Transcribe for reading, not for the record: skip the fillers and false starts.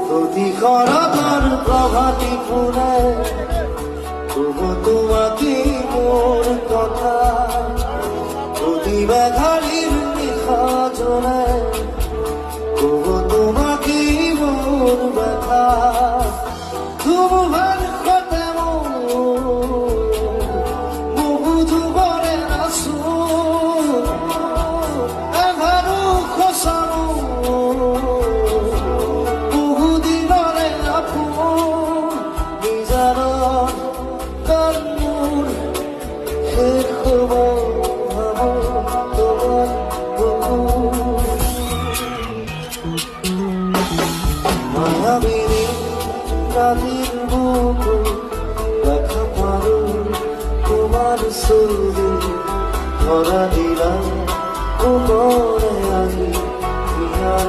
প্রতিক্ষণতর প্রভাতী ফুলে তবু তোমাকে মোর কথা প্রতিবাধারীর নিশা জলে তবু তোমাকে মোর ব্যথা তোমার কথা বহু যুগরে আসো এঘারো খসানো বহুদিনরে আপন নিজার কর্মুর শেষ খবর তোমার মায়াবিনী রাতের বুকু দেখা পারো তোমার ছবি ধরা দিলাম কোমরে আগে বিয়ার